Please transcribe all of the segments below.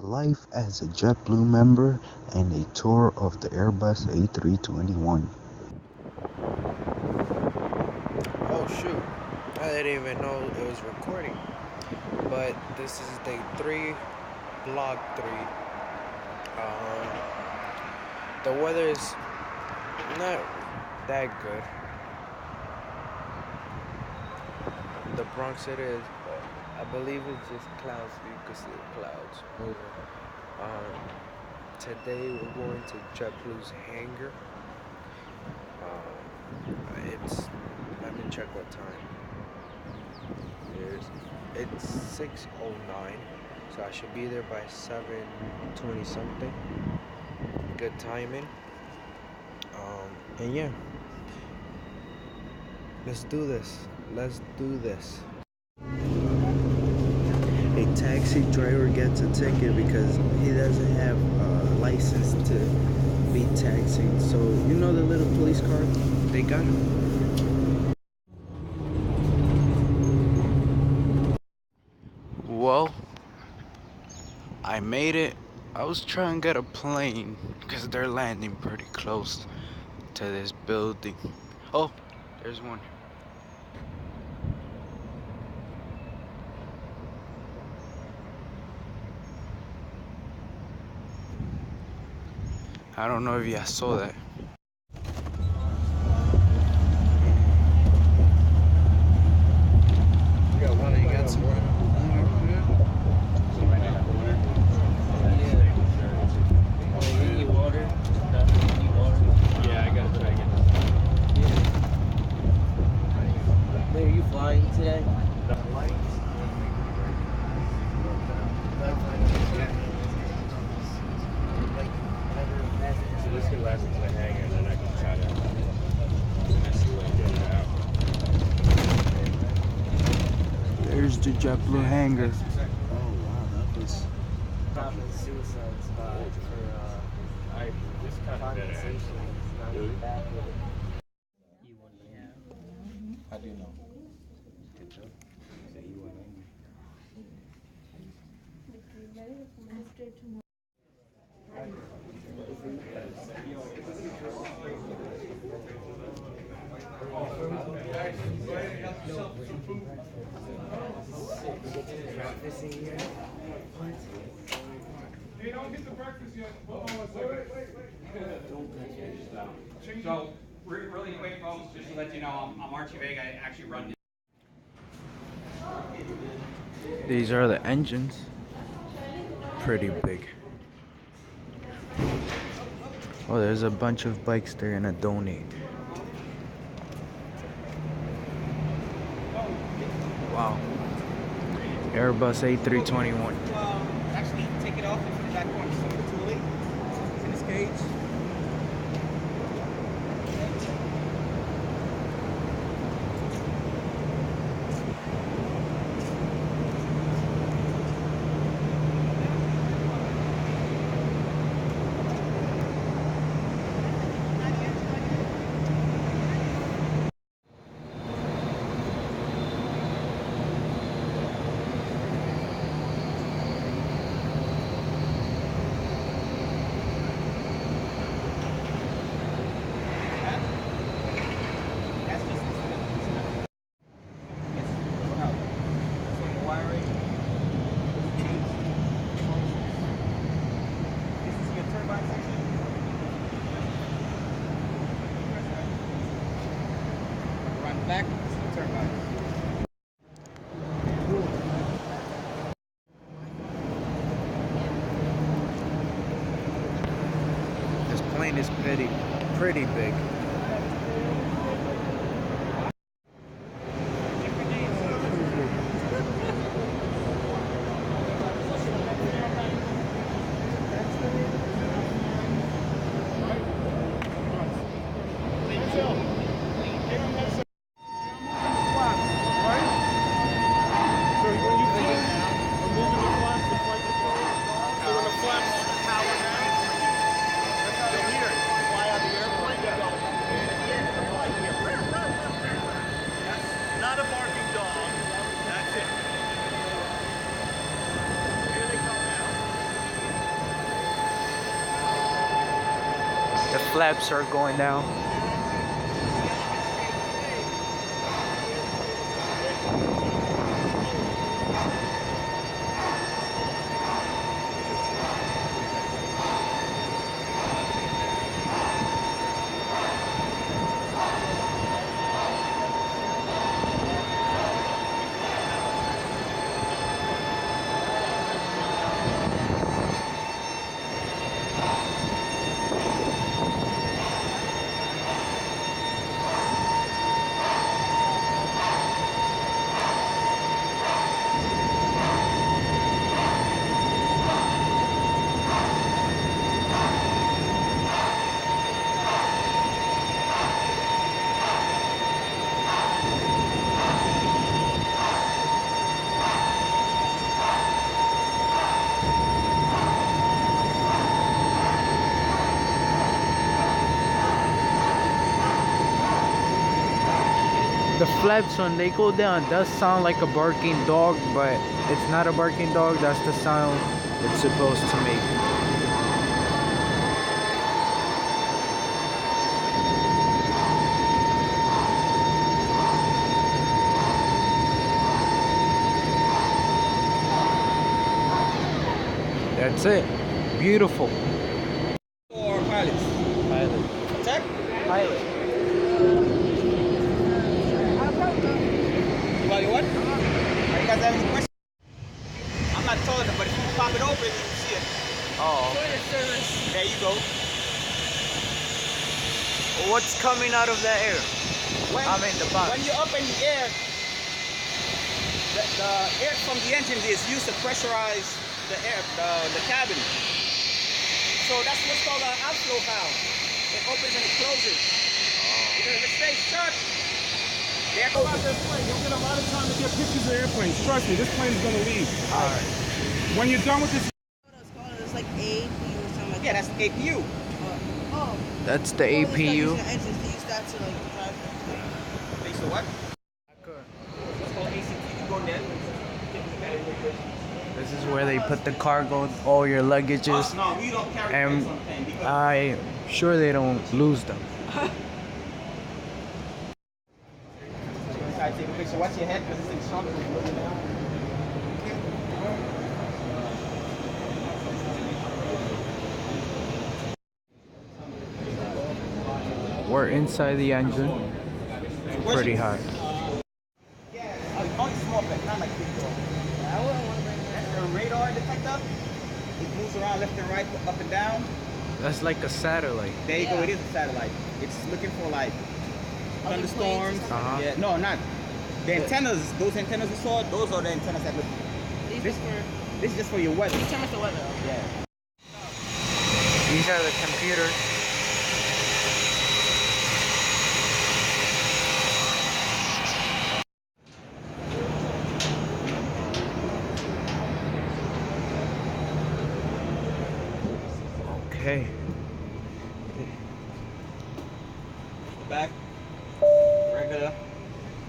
life as a Jetblue member, and a tour of the Airbus A321. Oh shoot, I didn't even know it was recording. But this is day 3, vlog 3. The weather is not that good. The Bronx it is, but I believe it's just clouds. You can see the clouds moving. Today we're going to JetBlue's hangar. It's let me check what time. It's 6:09, so I should be there by 7:20 something. Good timing. And yeah, let's do this. Let's do this. A taxi driver gets a ticket because he doesn't have a license to be taxiing. So you know the little police car? They got him. Well, I made it. I was trying to get a plane because they're landing pretty close to this building. Oh, there's one. I don't know if you saw that. You got one, you got some water? Yeah, I gotta try to get this. Are you flying today? So this could last until I hang and then I can try to messy way get it out. There's the JetBlue hangar. Oh wow, that was. Probably suicide spot for This kind of better. conversation. Not even bad with it. How do you know? Good job. Say you went Hey, don't get the breakfast yet. Hold on one second. So, really quick, folks, just to let you know, I'm Archie Vega. I actually run. These are the engines. Pretty big. Oh, there's a bunch of bikes they're gonna donate. Wow. Airbus A321. Actually, take it off and put it back on. So it's too late. It's in this cage. Back, turn back. This plane is pretty big. flaps are going down. The flaps, when they go down, does sound like a barking dog, but it's not a barking dog. That's the sound it's supposed to make. That's it. Beautiful. Or pilots? Pilot. Tech? Pilot. About your what? Are you guys have any questions? I'm not tall enough, but if you pop it open, you can see it. Oh. There you go. What's coming out of that air? The box. When you're up in the air, the air from the engine is used to pressurize the air, the cabin. So that's what's called an outflow valve. It opens and it closes. Because if it stays shut, the air goes. You'll get a lot of time to get pictures of airplanes. Trust me, this plane is going to leave. All right. When you're done with this, It's like APU or something like Yeah, that. that's APU. Oh. That's the Well, it's like APU. using the engines to use that to like drive them. Thanks to what? It's called ACT. You go there. This is where they put the cargo, all your luggages, No, we don't carry and planes on the plane because I'm sure they don't lose them. I take a picture. Watch your head because this thing's shrunk. We're inside the engine. Pretty hot. Yeah, only small bit, not like big door. That's the radar detector. It moves around left and right, up and down. That's like a satellite. There you go. It is a satellite. It's looking for like thunderstorms. Uh-huh. Yeah, no, not the antennas. Those antennas you saw, those are the antennas that look. This is just for your weather. Determines the weather. Yeah. These are the computers. Okay. Back. Regular.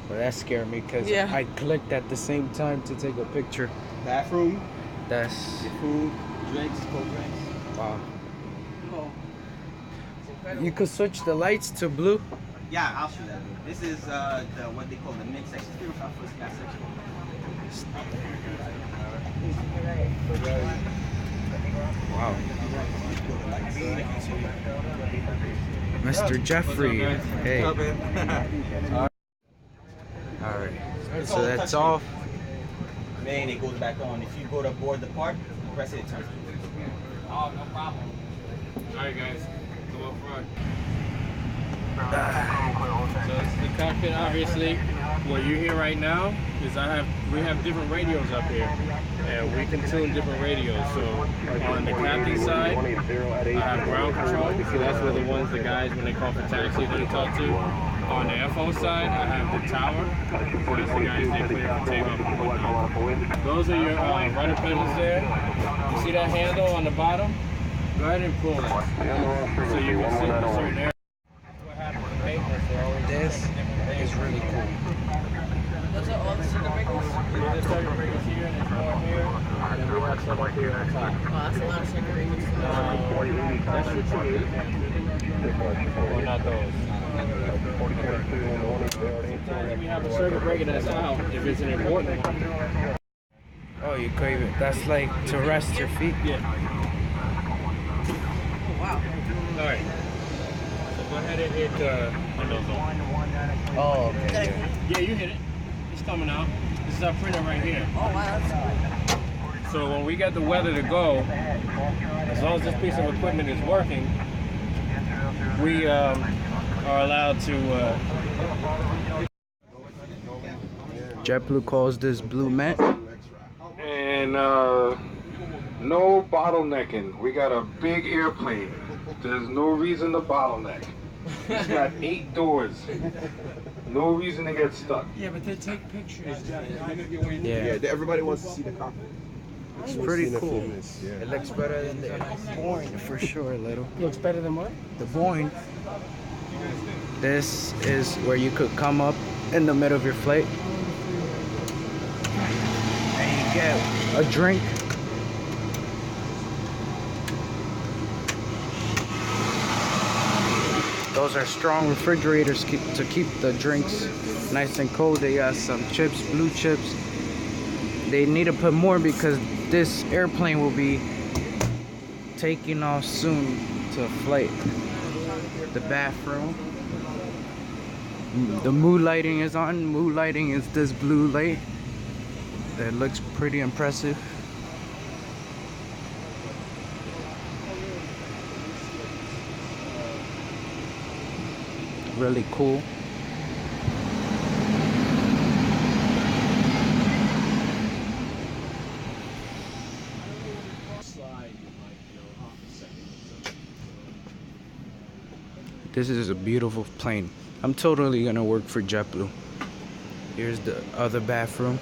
Well, that scared me because Yeah. I clicked at the same time to take a picture. Bathroom. That's Your food, drinks, cold drinks. wow. Oh. You could switch the lights to blue. Yeah, I'll show that. This is what they call the mid section. Here is our first class section. Wow. Mr. Jeffrey. Hey. Alright. So that's off. Then it goes back on. If you go to board the part, you press it, it turns. Oh, no problem. All right, guys, go up front. So it's the cockpit, obviously. What you hear right now is we have different radios up here, and we can tune different radios. So on the captain side, I have ground control. So that's where the guys when they call for taxi, they're gonna talk to. On the FO side, I have the tower. So that's the guys they clear for takeoff and whatnot. Those are your rudder pedals there. You see that handle on the bottom? Go ahead and pull that. So you can sit in a certain area. This is really cool. Those are all the circuit breakers? There's circuit breakers here, and there's more here, and then we have some up here on top. Oh, that's a lot of circuit breakers. That's your tree. Or not those. Sometimes we have a circuit breaker that's out if it's an important one. Oh, you crave it. That's like to rest your feet. Yeah. Oh, wow. All right. So go ahead and hit Windows on. Oh, Is that okay. a- Yeah, you hit it. It's coming out. This is our printer right here. Oh, wow, that's cool. So when we get the weather to go, as long as this piece of equipment is working, we are allowed to. JetBlue calls this blue mat. And no bottlenecking. We got a big airplane. There's no reason to bottleneck. It's got 8 doors. No reason to get stuck. Yeah, but they take pictures. Yeah, Everybody wants to see the cockpit. it's pretty cool. Yeah. It looks better than the Boeing for sure, a little. Looks better than what? The Boeing. This is where you could come up in the middle of your flight and you get a drink. Those are strong refrigerators to keep the drinks nice and cold. They got some chips, blue chips. They need to put more because this airplane will be taking off soon to flight. The bathroom. The mood lighting is on. Mood lighting is this blue light. That looks pretty impressive. Really cool. This is a beautiful plane. I'm totally gonna work for JetBlue. Here's the other bathroom.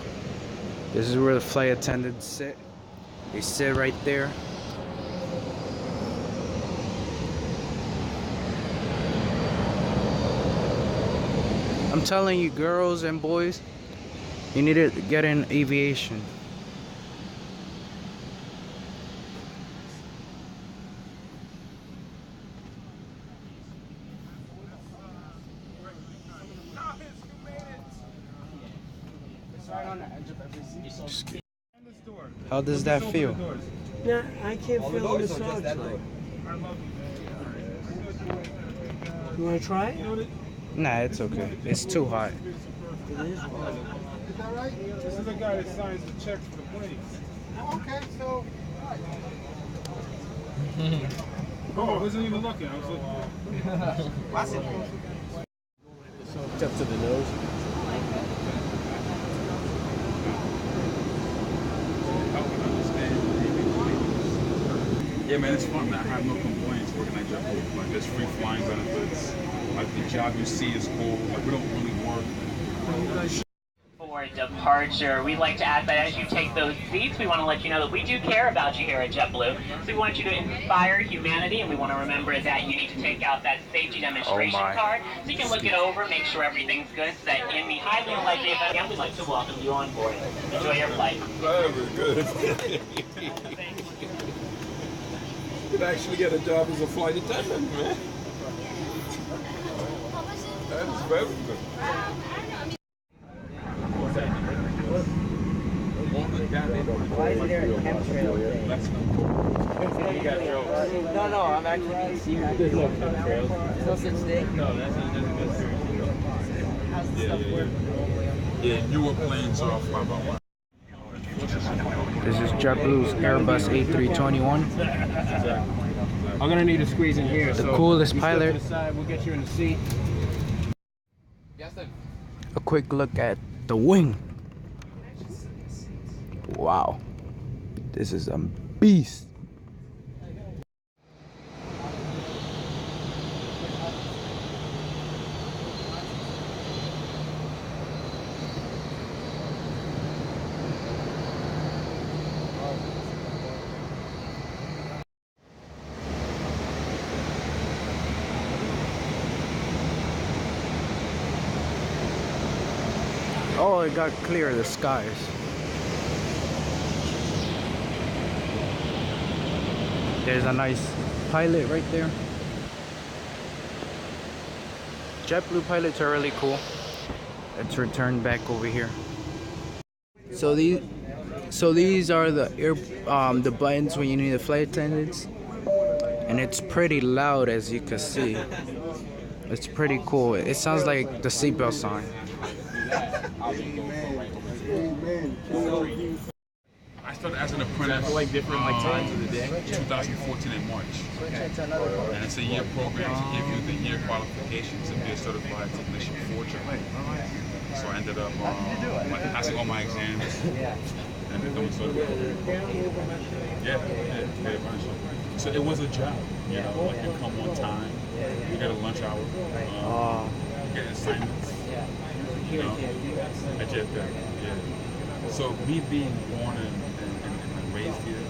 This is where the flight attendants sit. They sit right there. I'm telling you, girls and boys, you need to get in aviation. How does that feel? Nah, I can't feel the massage. You want to try it? Nah, it's okay. It's too hot. It is. Is that right? This is the guy that signs the checks for the planes. Okay, so. Oh, I wasn't even looking. I was looking. It's up to the nose. Yeah, man, it's fun, man. I have no complaints working at JetBlue. Like, there's free flying benefits. Like, the job you see is cool. Like, we don't really work. For departure, we'd like to add that as you take those seats, we want to let you know that we do care about you here at JetBlue. So we want you to inspire humanity, and we want to remember that you need to take out that safety demonstration card so you can look it over, make sure everything's good, so that in the highly unlikely event, we'd like to welcome you on board. Enjoy your flight. Very good. You could actually get a job as a flight attendant, man. That is very good. Why is there a chemtrail thing? No, I'm actually being serious. There's no chemtrails. There's no such thing. No, that's good. How's the stuff work? Yeah, newer planes are fly by one. This is JetBlue's Airbus A321. I'm gonna need a squeeze in here. The so coolest you step pilot. to the side, we'll get you in the seat. A quick look at the wing. Wow. This is a beast. Oh, it got clear, the skies. There's a nice pilot right there. JetBlue pilots are really cool. Let's return back over here. So these are the the buttons when you need the flight attendants, and it's pretty loud, as you can see. It's pretty cool. It sounds like the seatbelt sign. I started as an apprentice like different like times of the day. 2014 in March. And it's a year program to give you the year qualifications to be a certified technician for JetBlue. So I ended up passing all my exams and becoming certified. Yeah, very much. So it was a job, you know, like you come on time, you get a lunch hour, you get assignments, you know, at JetBlue. Yeah. So me being born and raised here,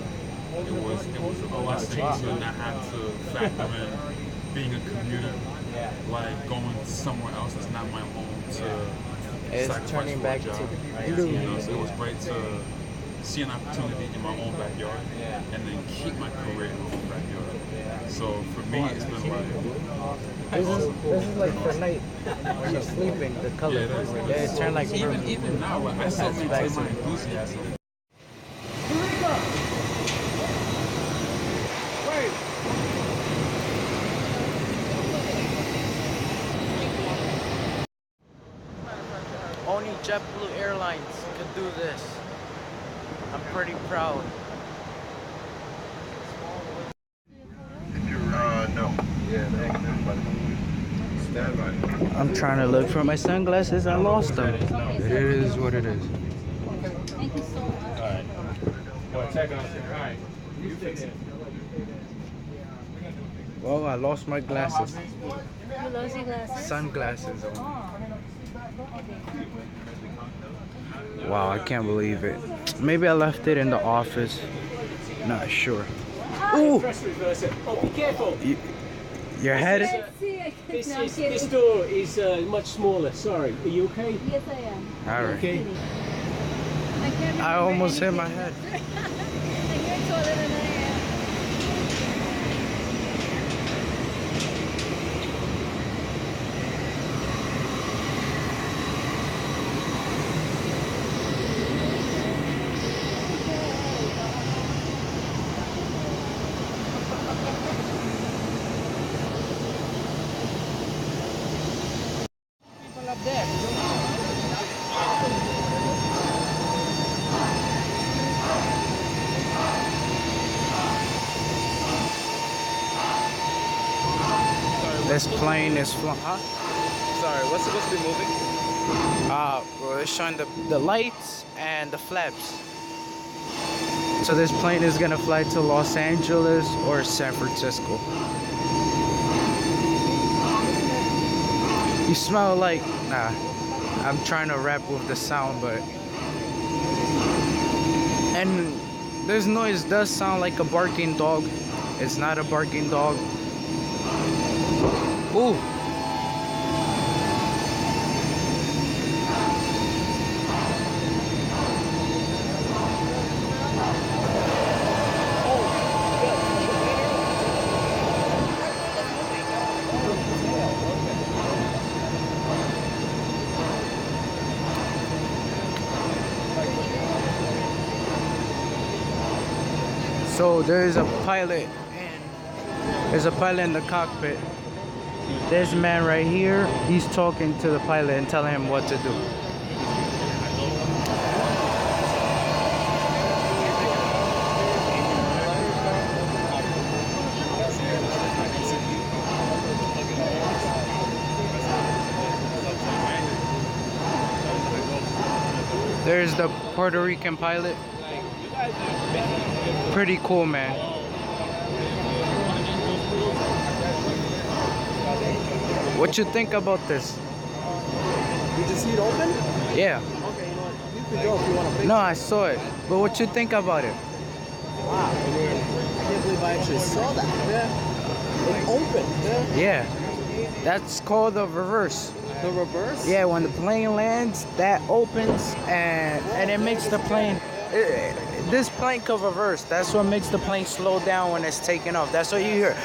it was a blessing to not have to factor in being a commuter, like going somewhere else that's not my home to It's turning back to blue. You know, so it was great to see an opportunity in my own backyard and then keep my career in my own backyard. So for me, it's been like This is like for night when you're sleeping. The color, it turned like even now, like I still maintain my enthusiasm. Only JetBlue Airlines could do this. I'm pretty proud. No. Yeah, stand by. I'm trying to look for my sunglasses. I lost them. It is what it is. Thank you so much. Alright. Well, check on it. Alright. You fix it. Well, I lost my glasses. You lost your glasses? Sunglasses on. Oh. Wow, I can't believe it. Maybe I left it in the office. Not sure. Ooh! Oh, be careful. Your head? This door is much smaller. Sorry. Are you okay? Yes, I am. Alright. Okay. I almost hit my head. And you're taller than I am. People up there. This plane is flying. Huh? Sorry, what's supposed to be moving? Well, it's showing the lights and the flaps. So this plane is gonna fly to Los Angeles or San Francisco. You smell like, nah, I'm trying to rap with the sound, but, and this noise does sound like a barking dog. It's not a barking dog. Ooh. So there's a pilot in the cockpit. This man right here, he's talking to the pilot and telling him what to do. There's the Puerto Rican pilot. Pretty cool, man. What you think about this? Did you see it open? Yeah. Okay, you know what? You can go if you want to. No, I saw it. But what you think about it? Wow, I mean, I can't believe I actually saw that. Yeah. It opened. Yeah. That's called the reverse. The reverse? Yeah, when the plane lands, that opens and it makes the plane. This plane could reverse. That's what makes the plane slow down when it's taking off. That's what you hear,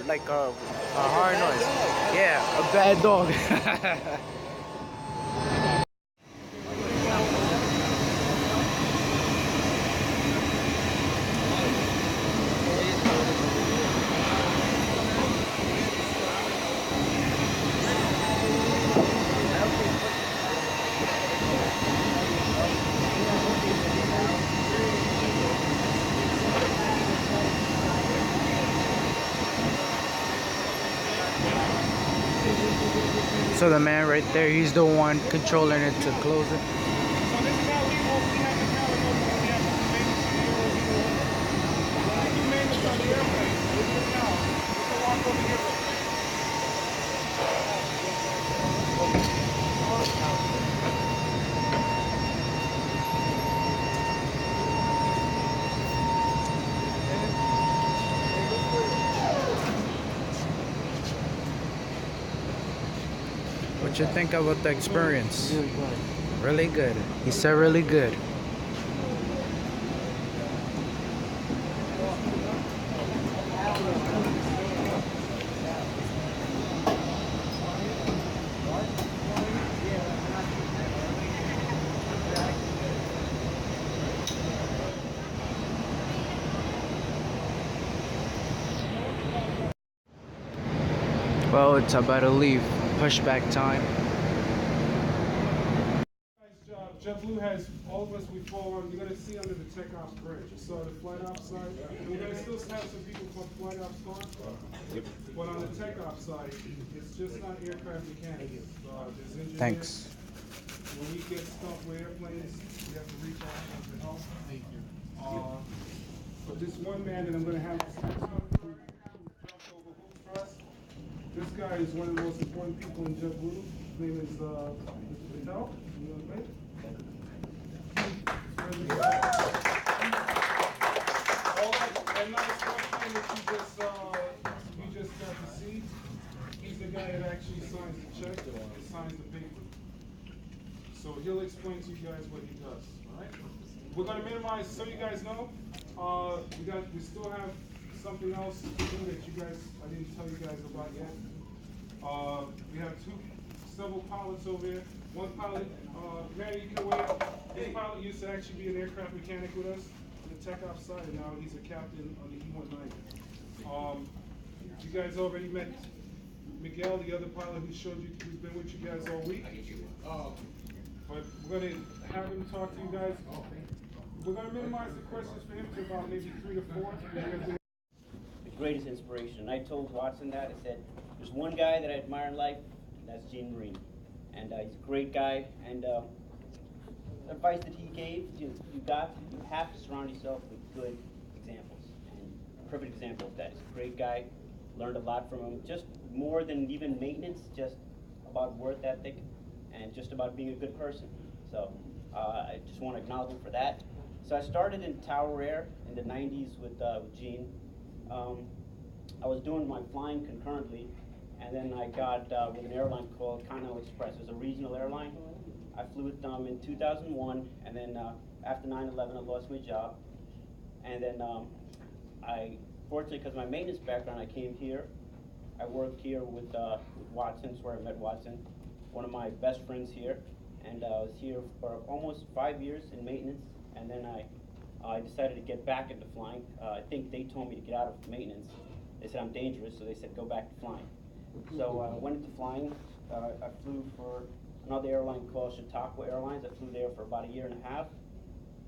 like a hard noise. Yeah, a bad dog. So the man right there, he's the one controlling it to close it. What you think about the experience? Really good. He said really good. Well, it's about to leave. Pushback time. Nice job. JetBlue has all of us before. You're going to see under the takeoff bridge. So the flight ops side, we're going to still have some people from flight ops on. But on the takeoff side, it's just not aircraft mechanics. There's engineers. Thanks. When we get stuff with airplanes, we have to reach out to help. Thank you. But this one man that I'm going to have who jumped over hoops for us. This guy is one of the most important people in JetBlue. His name is Patel. You know his name? And now this one thing that you just got to see, he's the guy that actually signs the check, signs the paper. So he'll explain to you guys what he does. All right? We're going to minimize, so you guys know, we still have something else to do that you guys, I didn't tell you guys about yet. We have several pilots over here. One pilot, Mary, you can wait. This pilot used to actually be an aircraft mechanic with us on the takeoff side, and now he's a captain on the E-190. You guys already met Miguel, the other pilot who showed you, who's been with you guys all week. But we're going to have him talk to you guys. We're going to minimize the questions for him to about maybe 3 to 4. The greatest inspiration. I told Watson that. I said, there's one guy that I admire in life, and that's Gene Marine. And he's a great guy. And the advice that he gave, you have to surround yourself with good examples. And a perfect example of that is a great guy. Learned a lot from him, just more than even maintenance, just about work ethic and just about being a good person. So I just want to acknowledge him for that. So I started in Tower Air in the 90s with Gene. I was doing my flying concurrently, and then I got with an airline called Continental Express. It was a regional airline. I flew with them in 2001, and then after 9/11, I lost my job. And then fortunately, because of my maintenance background, I came here. I worked here with Watson, that's where I met Watson, one of my best friends here. And I was here for almost 5 years in maintenance, and then I decided to get back into flying. I think they told me to get out of maintenance. They said I'm dangerous, so they said go back to flying. So I went into flying. I flew for another airline called Chautauqua Airlines. I flew there for about 1.5 years,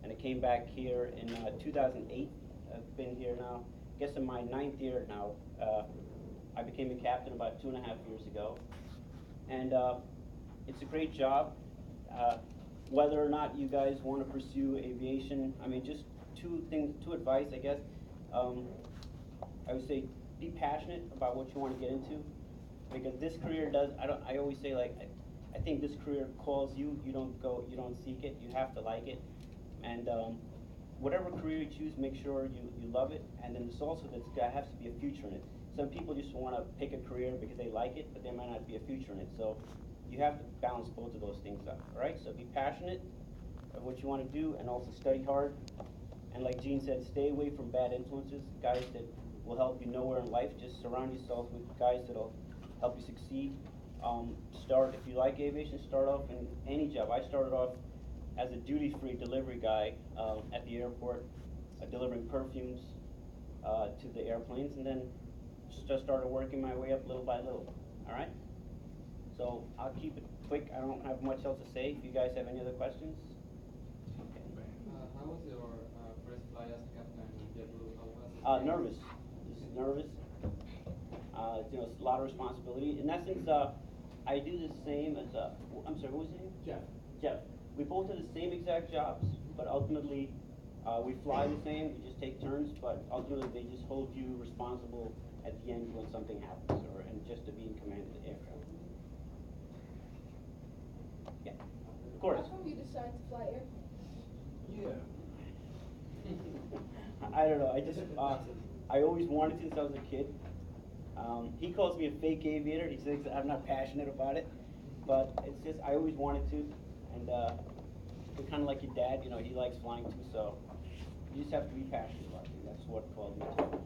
and I came back here in 2008. I've been here now, I guess in my 9th year now. I became a captain about 2.5 years ago, and it's a great job. Whether or not you guys want to pursue aviation, I mean, just two advice, I guess. I would say be passionate about what you want to get into, because this career does. I always say, like, I think this career calls you. You don't seek it. You have to like it, and whatever career you choose, make sure you love it. And then there's also there has to be a future in it. Some people just want to pick a career because they like it, but there might not be a future in it. So you have to balance both of those things up, all right? So be passionate of what you want to do and also study hard. And like Gene said, stay away from bad influences, guys that will help you nowhere in life. Just surround yourself with guys that'll help you succeed. If you like aviation, start off in any job. I started off as a duty-free delivery guy at the airport, delivering perfumes to the airplanes, and then just started working my way up little by little, all right? So I'll keep it quick. I don't have much else to say. If you guys have any other questions? Okay. How was your first flight as a captain in JetBlue? How was it? Nervous. Just nervous. It's a lot of responsibility. In essence, I do the same as, I'm sorry, what was his name? Jeff. Jeff. We both do the same exact jobs, but ultimately, we fly the same, we just take turns, but ultimately they just hold you responsible at the end when something happens, and just to be in command of the aircraft. Yeah, of course. How come you decided to fly airplanes? Yeah. I don't know, I always wanted to since I was a kid. He calls me a fake aviator. He says I'm not passionate about it, but it's just I always wanted to, and it's kind of like your dad. He likes flying too, so you just have to be passionate about it. That's what called me to.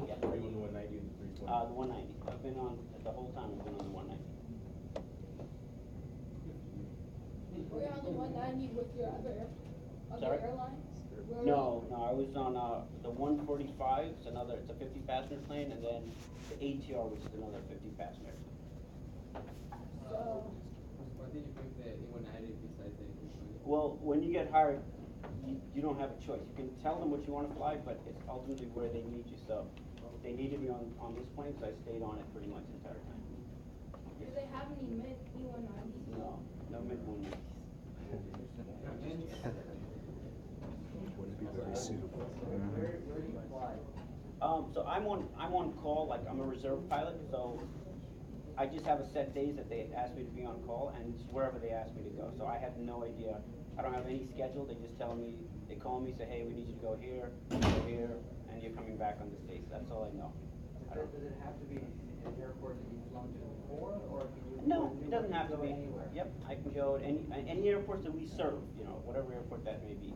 Yeah. Are you on the 190 and the 320? The 190. I've been on the whole time. I've been on the 190. Were you on the 190 with your other Sorry? airlines? No, I was on the 145. It's a 50 passenger plane, and then the ATR, which is another 50 passenger. So, Why did you pick the E190 besides the A320? Well, when you get hired, you don't have a choice. You can tell them what you want to fly, but it's ultimately where they need you. So they needed me on this plane, so I stayed on it pretty much the entire time. do they have any mid E190s? No mid 190s. Very soon. Where do you fly? So I'm on call, like I'm a reserve pilot, so I just have a set days that they ask me to be on call, and it's wherever they ask me to go. So I have no idea. I don't have any schedule. They just tell me, they call me, say, hey, we need you to go here, and you're coming back on this date. So that's all I know. Does it have to be an airport that you've flown to before, or can you? No, it doesn't have to go be. anywhere. Yep, I can go at any airports that we serve, whatever airport that may be.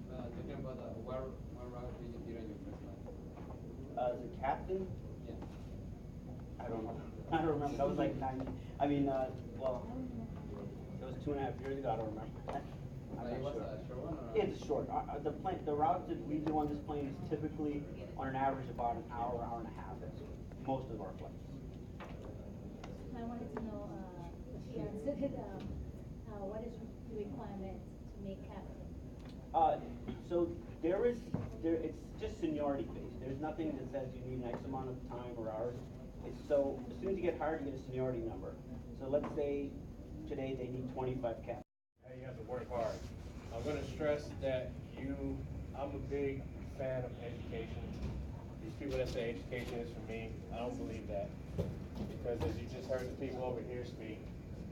Talking about what route did you get on your first flight? As a captain? Yeah. I don't know. I don't remember. That was like 90. I mean, well, it was 2.5 years ago. I don't remember. I'm not sure. A short one or? Yeah, it's a short. The route that we do on this plane is typically, on an average, about an hour, hour and a half. That's most of our flights. I wanted to know, she answered, what is the requirement to make captain? So it's just seniority based. There's nothing that says you need an X amount of time or hours. So as soon as you get hired, you get a seniority number. So let's say today they need 25 captains. You have to work hard. I'm going to stress that I'm a big fan of education. These people that say education is for me, I don't believe that. Because as you just heard the people over here speak,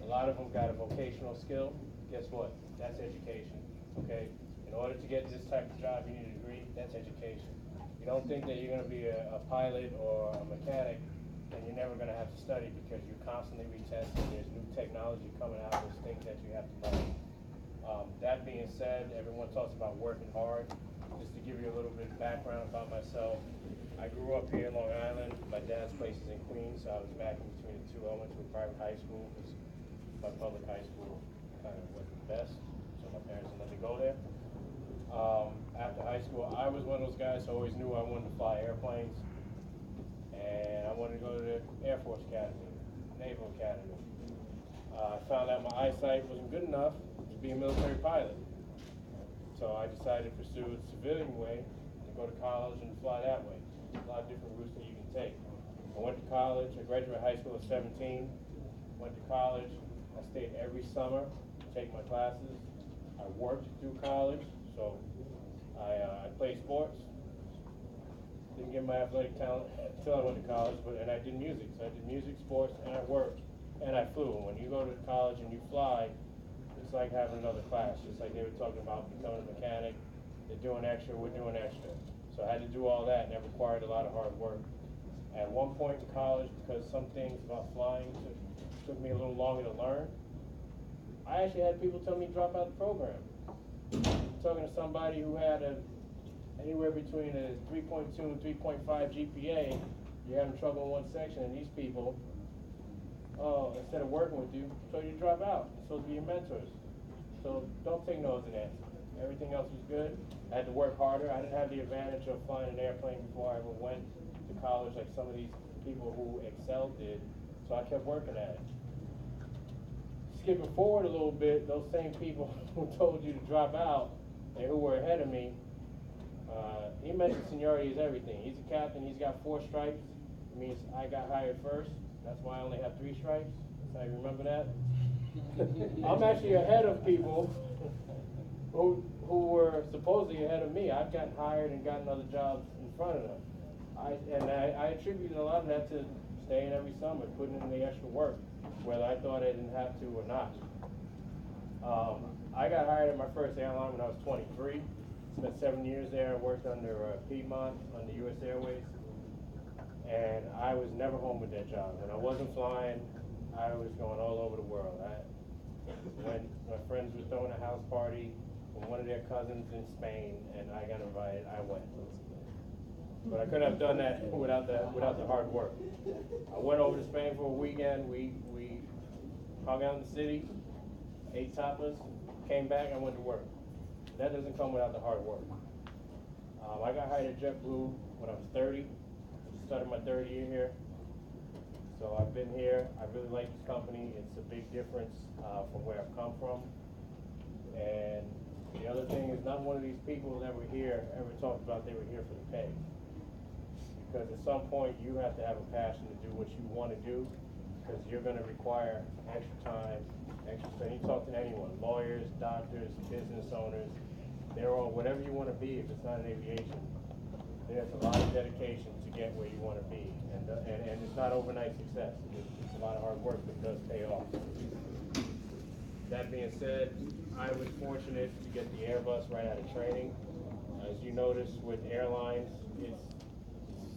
a lot of them got a vocational skill. Guess what? That's education, okay? In order to get this type of job, you need a degree. That's education. You don't think that you're going to be a pilot or a mechanic and you're never going to have to study because you're constantly retesting. There's new technology coming out. There's things that you have to learn. That being said, everyone talks about working hard. Just to give you a little bit of background about myself, I grew up here in Long Island. My dad's place is in Queens, so I was back in between the two. I went to a private high school because my public high school kind of wasn't the best, so my parents didn't let me go there. After high school, I was one of those guys who always knew I wanted to fly airplanes, and I wanted to go to the Air Force Academy, Naval Academy. I found out my eyesight wasn't good enough to be a military pilot, so I decided to pursue the civilian way and go to college and fly that way. There's a lot of different routes that you can take. I went to college. I graduated high school at 17. Went to college. I stayed every summer to take my classes. I worked through college, so I played sports. Didn't get my athletic talent until I went to college, and I did music. So I did music, sports, and I worked, and I flew. And when you go to college and you fly, it's like having another class. Just like they were talking about becoming a mechanic. They're doing extra, we're doing extra. So I had to do all that, and that required a lot of hard work. At one point in college, because some things about flying took took me a little longer to learn. I actually had people tell me to drop out the program. Talking to somebody who had anywhere between a 3.2 and 3.5 GPA, you're having trouble in one section, and these people, instead of working with you, told you to drop out. They're supposed to be your mentors. So don't take no as an answer. Everything else was good. I had to work harder. I didn't have the advantage of flying an airplane before I ever went to college like some of these people who excelled did. So I kept working at it. Skipping forward a little bit, those same people who told you to drop out and who were ahead of me, he mentioned seniority is everything. He's a captain, he's got 4 stripes. It means I got hired first. That's why I only have 3 stripes. That's how you remember that? I'm actually ahead of people who were supposedly ahead of me. I've gotten hired and gotten other jobs in front of them. I attributed a lot of that to staying every summer, putting in the extra work, whether I thought I didn't have to or not. I got hired at my first airline when I was 23. Spent 7 years there. I worked under Piedmont, under U.S. Airways. And I was never home with that job. When I wasn't flying, I was going all over the world. When my friends were throwing a house party with one of their cousins in Spain and I got invited, I went. But I couldn't have done that without the hard work. I went over to Spain for a weekend. We hung out in the city, ate tapas, came back, and went to work. That doesn't come without the hard work. I got hired at Jetblue when I was 30. Started my 3rd year here. So I've been here. I really like this company. It's a big difference from where I've come from. And the other thing is, not one of these people that were here ever talked about they were here for the pay. Because at some point you have to have a passion to do what you want to do, because you're going to require extra time, extra study. You talk to anyone, lawyers, doctors, business owners, they're all whatever you want to be. If it's not in aviation, there's a lot of dedication to get where you want to be, and it's not overnight success. It's a lot of hard work that does pay off. That being said, I was fortunate to get the Airbus right out of training. As you notice with airlines, it's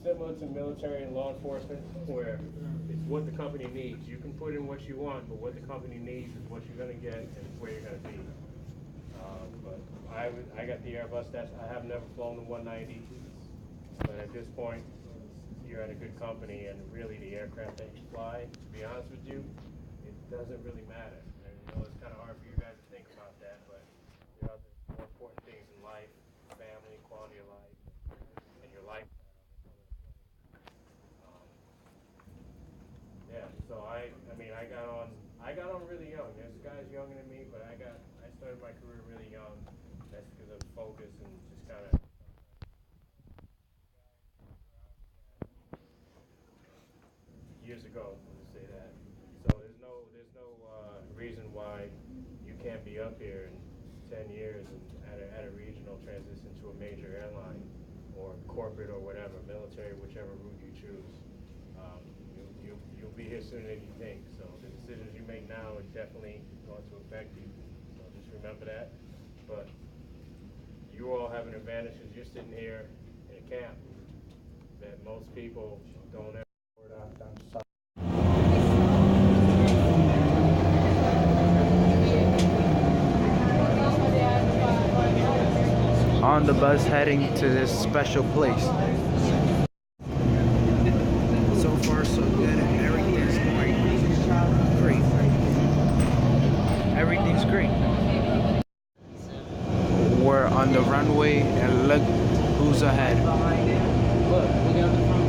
similar to military and law enforcement, where it's what the company needs. You can put in what you want, but what the company needs is what you're going to get and where you're going to be. But I got the Airbus. I have never flown the 190, but at this point, you're at a good company, and really the aircraft that you fly, to be honest with you, it doesn't really matter. And, it's kind of hard for you guys to think about that, but there are other more important things in life: family, quality of life, and your life. Yeah, so I got on really young. There's guys younger than me, but I started my career really young. That's because of focus and just kind of years ago, to say that. So there's no reason why you can't be up here in 10 years and at a regional transition to a major airline or corporate or whatever, military, whichever route you choose. You'll be here sooner than you think. So the decisions you make now are definitely going to affect you. So just remember that. But you all have an advantage because you're sitting here in a camp that most people don't ever. On the bus heading to this special place. So far so good. Everything's going great. Everything's great. We're on the runway and look who's ahead. Look on the front.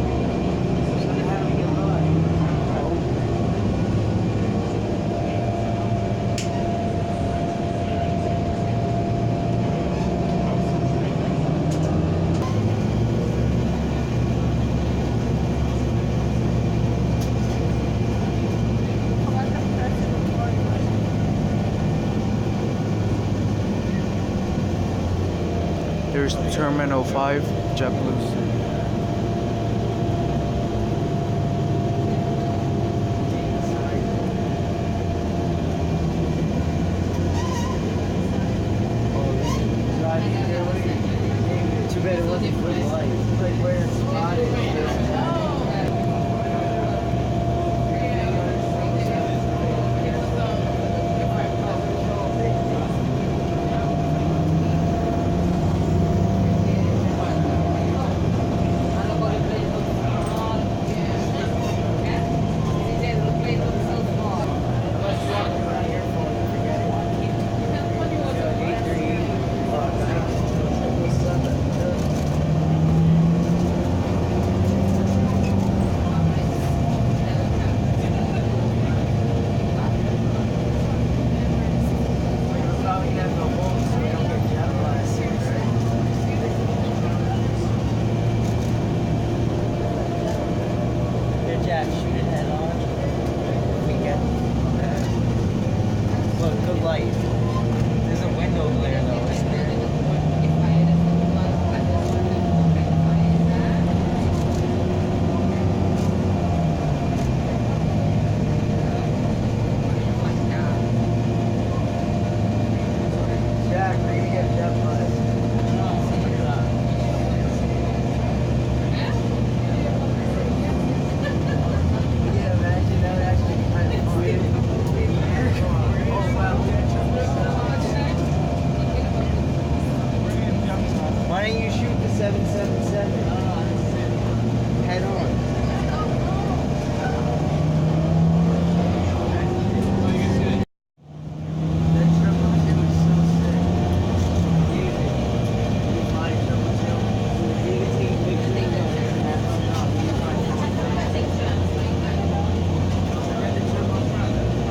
There's Terminal 5, Jetblue's. Too bad it wasn't for light. It's like where it's spotted. 777. Head on.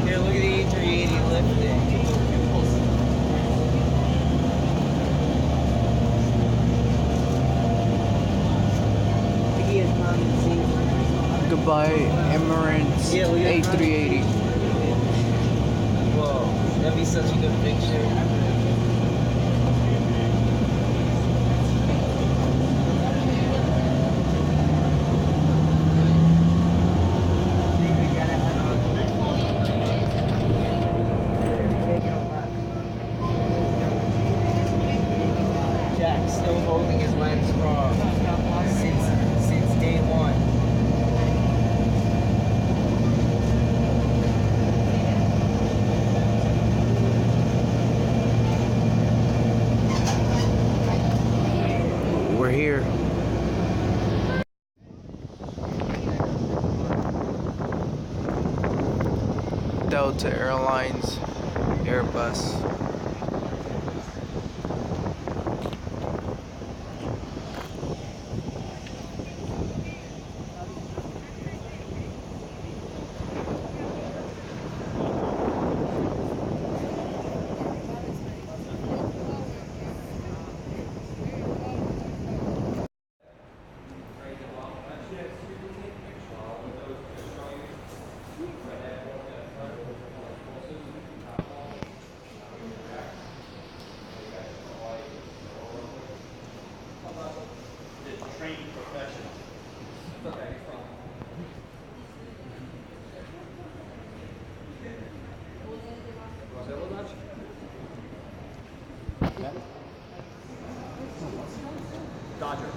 Here, look at the A380 lifting. Goodbye, Emirates A380. Whoa, that'd be such a good picture. Jack still holding his lens cross since day one. We're here. Delta Airlines, Airbus. Trained professional. Okay. Dodger,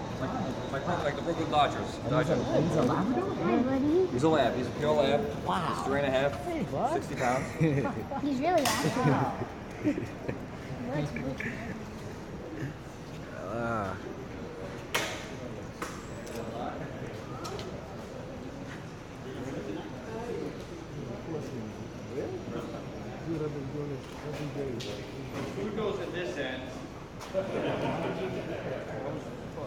like the Brooklyn Dodgers. Dodger. He's a Labrador? He's a lab. He's a pure lab. Wow. He's 3.5. Hey, bud. 60 pounds. He's really active. Dude, I've been doing this every day. Food goes in this end. I'm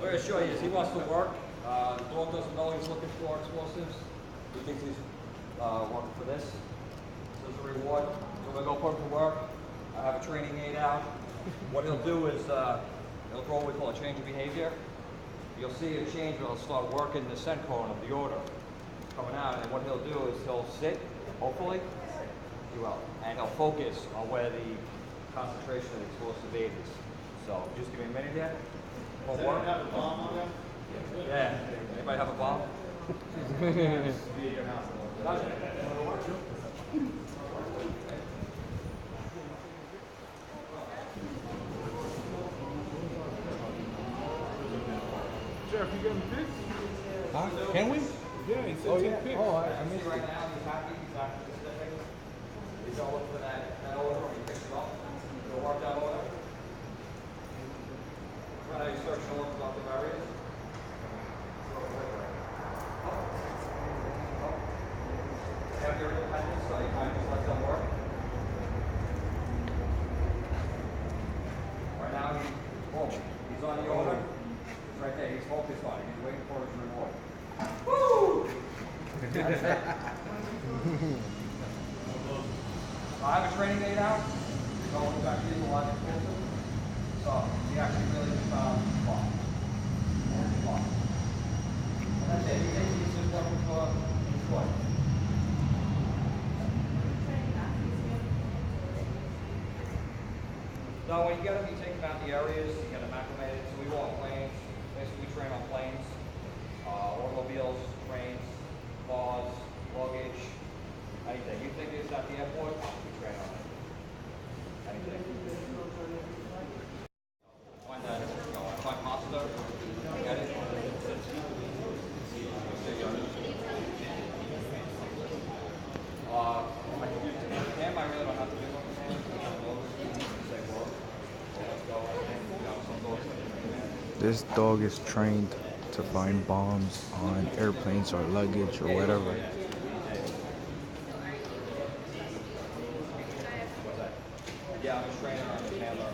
going to show you. He wants to work. The dog doesn't know he's looking for explosives. He thinks he's working for this. This is a reward. So we're going to go put him to work. I have a training aid out. What he'll do is he'll throw what we call a change of behavior. You'll see a change where he'll start working the scent cone of the order coming out. And what he'll do is he'll sit, hopefully, he will, and he'll focus on where the concentration of the explosive aid is. So just give me a minute here. Does anyone have a bomb on them? Yeah. Anybody have a bomb? Jeff, you got pics? Huh? Can we? Yeah, he said take pics. I missed right now. He's happy. He's happy specific. He's all up for that order. He picks it up. He'll work that order. Right now, you start showing up about the barriers. Have your independence, so you kind of just let them work. Right now, he's on the order. He's right there. He's focused on it. He's waiting for his reward. Woo! That's it. I have a training aid out. Going back to the live explosive. So he actually really just found fun. And that's it. He's just working for Detroit. No, when you get them, you take them out the areas, you get them acclimated. So we go on planes. Basically, we train on planes, automobiles, trains, cars, luggage, anything. You think it's at the airport, we train on it. Anything. Find pasta. Get it. I can use it with him. I really don't have to do it with him. Say, well, let's go. Some dogs. This dog is trained to find bombs on airplanes or luggage or whatever. Yeah, I'm a trainer, I'm a handler.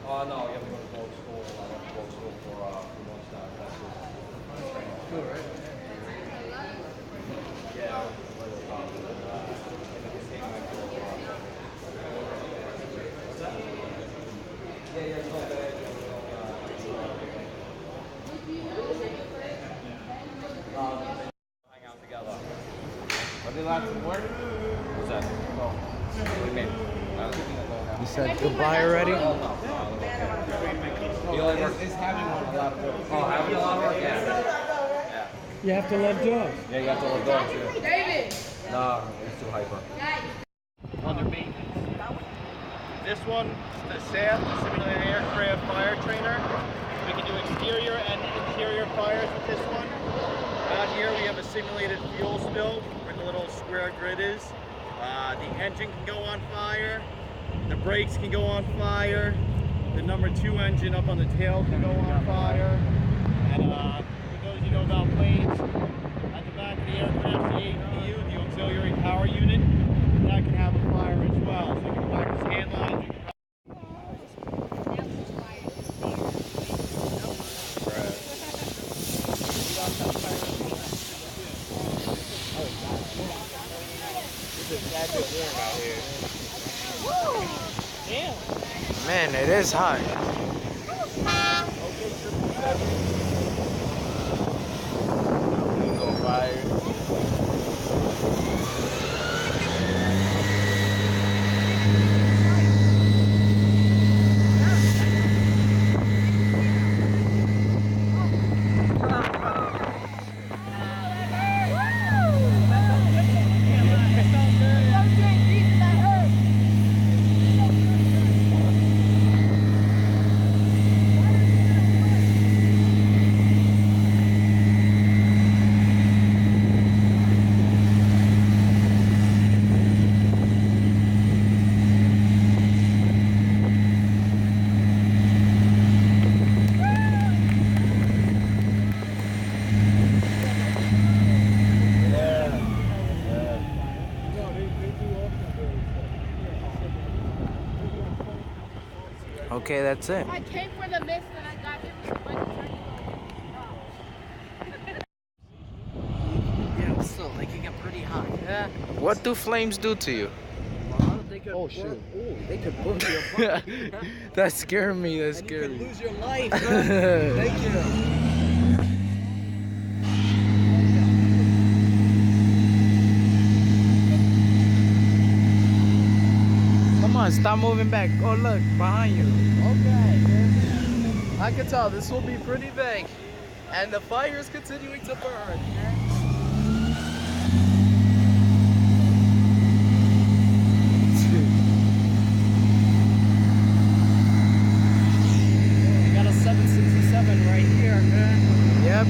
Oh, no, you have to go to boat school. I went to boat school for 2 months now. That's cool, right? Yeah. Yeah, it's not bad. Hang out together. Are they allowed to work? What's that? What do you mean? You said goodbye already? He only works. Is having one allowed to work? Oh, having a lot of work? Yeah. You have to love dogs. Yeah, you have to love dogs, yeah. David! Nah, he's too hyper. Under maintenance. This one is the SAF, the Simulated Aircraft Fire Trainer. We can do exterior and interior fires with this one. Out here we have a simulated fuel spill where the little square grid is. The engine can go on fire. The brakes can go on fire. The number 2 engine up on the tail can go on fire. And for those you know about planes, at the back of the aircraft, the APU, the auxiliary power unit, that can have a fire as well. So you can whack his hand lines. Man, it is hot. Okay, that's it. I came for the mist and I got hit with the Yeah, still, they can get pretty hot. Yeah. What do flames do to you? Oh shoot! Oh, they could burn your body. That scared me. That scared You me. could lose your life. Thank you. Come on, stop moving back. Oh look, behind you. Okay. I can tell this will be pretty big, and the fire is continuing to burn. We got a 767 right here. Yep.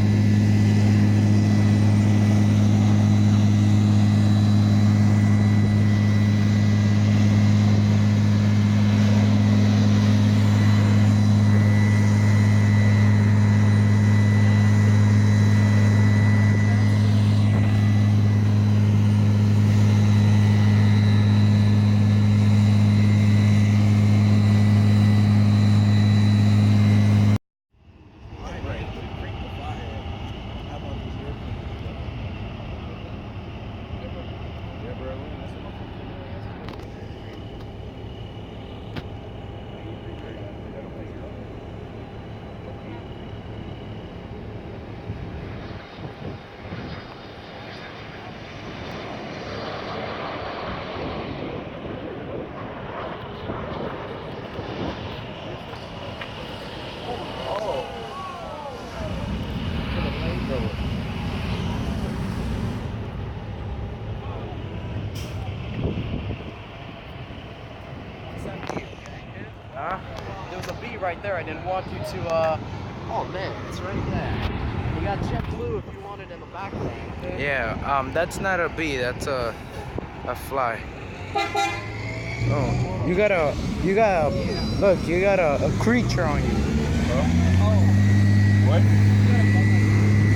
There was a B right there. I didn't want you to. Oh man, it's right there. You got Jetblue if you want it in the background. Yeah. That's not a bee. That's a fly. Oh, you got a look. You got a creature on you. What?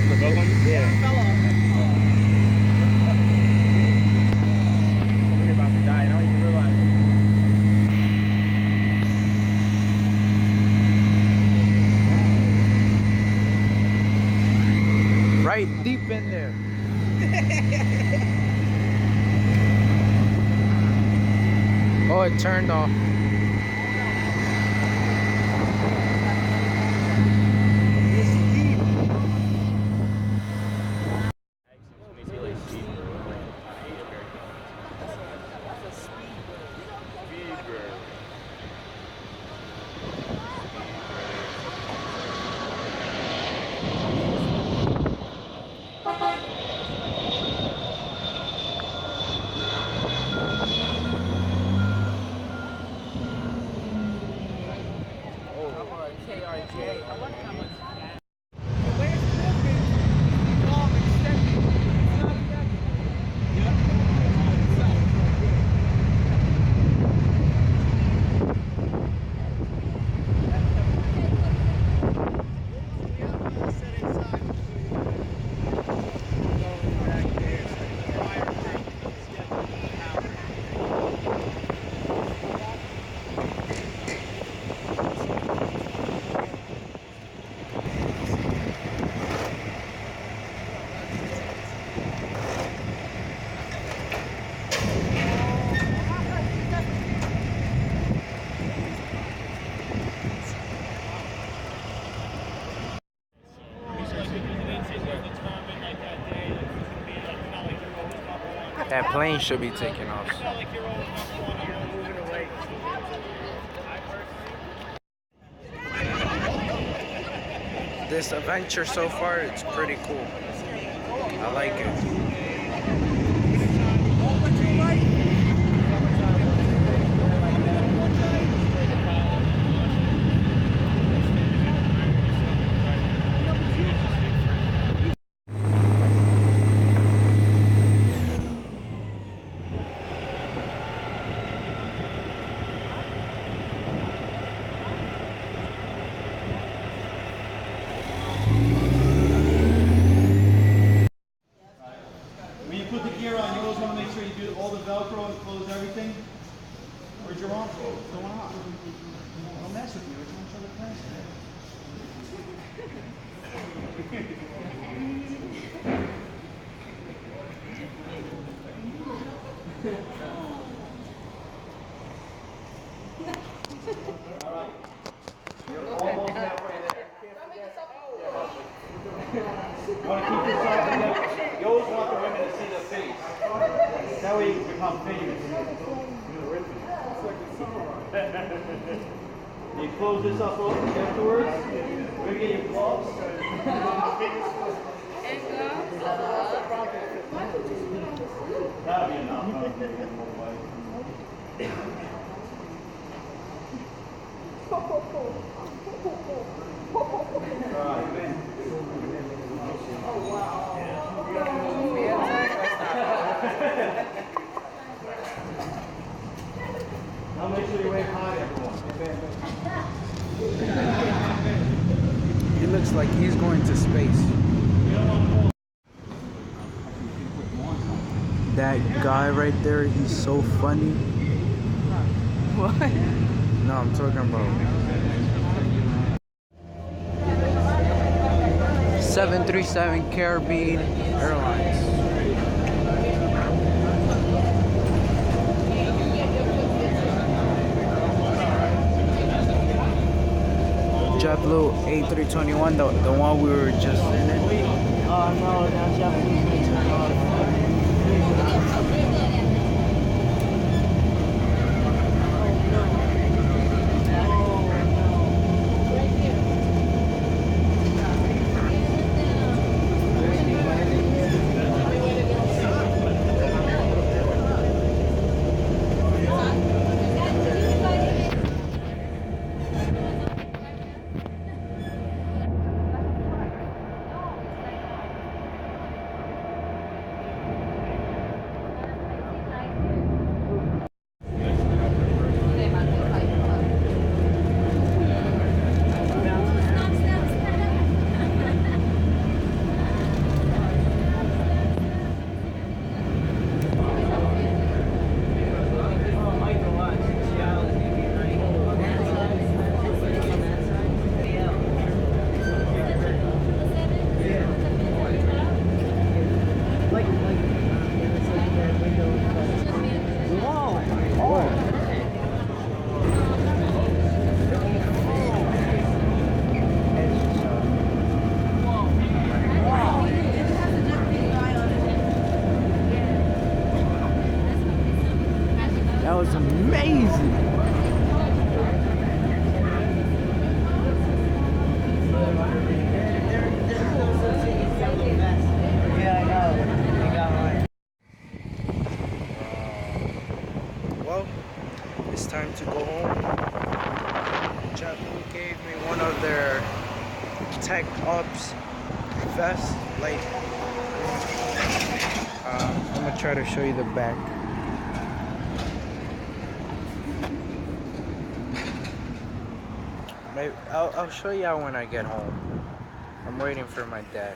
The bug on you? Yeah. You're about to die. I don't even realize it. Right deep in there. Oh, it turned off. That plane should be taking off. This adventure so far, it's pretty cool. I like it. When you put the gear on, you always want to make sure you do all the Velcro and close everything. Where's your arm? What's going on? Don't mess with me. We're trying to show the plans today. All right. You're almost halfway there. You want to keep this up together. You always want the women to see the face. That way you can become famous. You close this up afterwards. We're going to get your gloves. That'll be enough. Now make sure you wave high, everyone. He looks like he's going to space. That guy right there, he's so funny. What? No, I'm talking about 737 Caribbean Airlines. Jetblue a321, the one we were just in it. Oh no, now Jetblue's gonna turn off. crazy. Yeah, I know. They got one. Well, it's time to go home. Jetblue gave me one of their tech ops vests. Like, I'm gonna try to show you the back. Maybe I'll show you out when I get home. I'm waiting for my dad.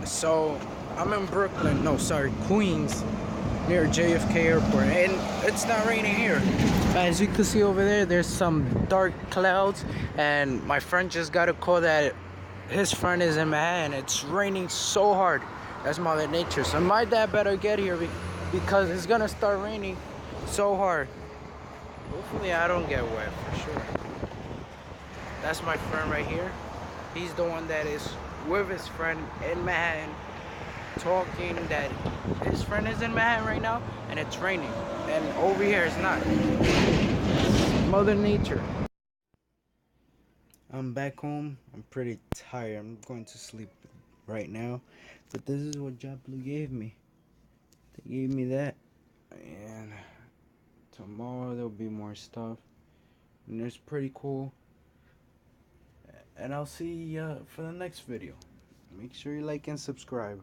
So I'm in Brooklyn, no sorry, Queens, near JFK Airport, and it's not raining here. As you can see over there, there's some dark clouds, and my friend just got a call that his friend is in Manhattan. It's raining so hard. That's Mother Nature. So my dad better get here because it's gonna start raining so hard. Hopefully I don't get wet for sure. That's my friend right here. He's the one that is with his friend in Manhattan, talking that his friend is in Manhattan right now and it's raining, and over here it's not. Mother Nature. I'm back home. I'm pretty tired. I'm going to sleep right now, but this is what JetBlue gave me. They gave me that, and tomorrow there'll be more stuff, and it's pretty cool. And I'll see you for the next video. Make sure you like and subscribe.